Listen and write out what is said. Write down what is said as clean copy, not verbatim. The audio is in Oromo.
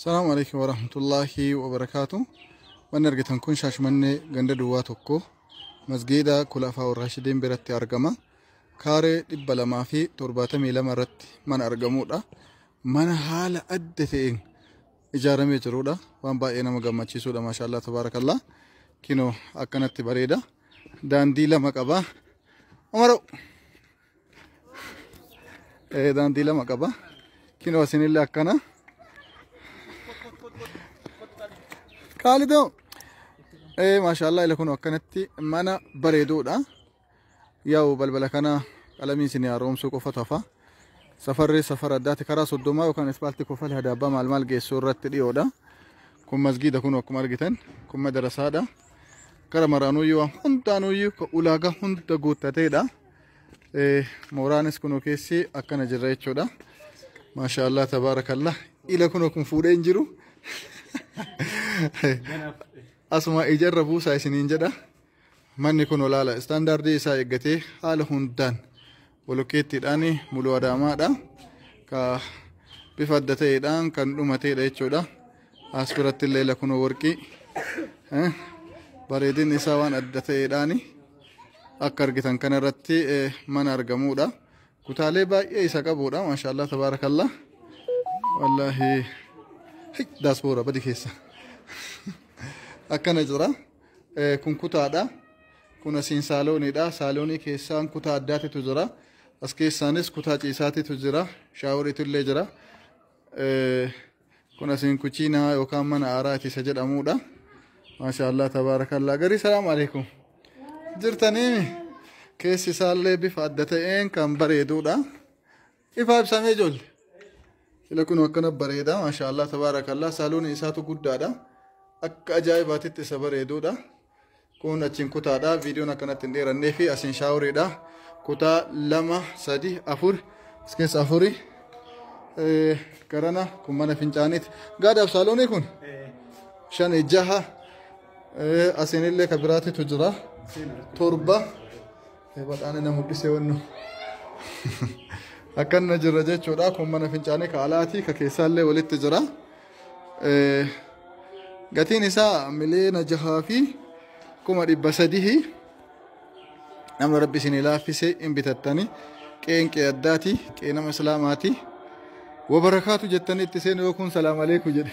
السلام عليكم ورحمة الله وبركاته. من أرجتن كون شاش من جند دواتوكو مسجدا كلافة والراشدين برتي أرجما كاري دبلا ما في تربات ميلا مرت من أرجمودا من حال أدتين إجارة ميجرودا وان باينا مجمع تشيسودا ما شاء الله تبارك الله كينو أكنت بريدا دانديلا مكابا أمرو دانديلا مكابا كينو سنيلا أكنا خالدو ما شاء الله لكم وكنتي مانا بريدودا ياو بلبلا كنا على سني روم سوق فتفا سفر الدات كراس الدما وكان اسبالتي كفل هدابا مع المال جي سورة ديودا كم مسجد كون وكم ارجتن كم مدرسة دا كرمرانو يو هنتانو يو كولاغا هنت غوتاتيدا مورانس كونو كيسي اكنا جريتشودا ما شاء الله تبارك الله الى كونكم فودين جيرو asuma ijarra buusaa isiniin jedha manni kun olaala standardii isaa eeggatee haala hundaan bolokkeettiidhaan muluu adaamaadha ka bifa adda ta'eedhaan kan dhumateedha jechuudha. As biratti illee lakunoo warqii bareedinni isaa waan adda ta'eedhaan akka argitan kanarratti mana argamuudha. Kutaalee baay'ee isa qabuudha maashaallah tabaarakallah. Wallaahi daasboora badi keessa akkana jira. Kun kutaadha. Kun asiin saalooniidha. Saaloonii keessaan kutaa addaatitu jira. As keessaanis kutaa ciisaatitu jira. Shaaworiitu illee jira. Kun asiin kuchiinaa yookaan mana aaraati isa jedhamuudha. Maashaallah tabaarakallah. Garii salaamu alaikum. Jirtanii keessi isaallee bifa adda ta'een kan bareeduudha. Ifa ibsamee ijoollee. Ila kun akkana bareeda maashaallah tabaarakallah. Saaloonii isaatu guddaadha. Akka ajaa'ibaatitti isa bareeduudha. Kun achiin kutaadha. Viidiyoon akkanatti hin dheerannee fi asiin shaaworiidha. Kutaa 2, 3, 4 as keessa 4 garana kun mana fincaaniiti. Gaadhaaf saaloonii kun 5, 6 asiin illee ka biraatitu jira 7 badhaane na mul'isee wannu akkana jirra jechuudha. Kun mana fincaanii ka alaati ka keessaallee walitti jira. Gatiin isaa miliyoona 6 fi 300,000 nama rabbi isin laaffisee hin bitattani. Qeenqee addaati qee nama islaamaati wabarakaatu jettanii itti seenu yookuun salaamu alaikum jedhe.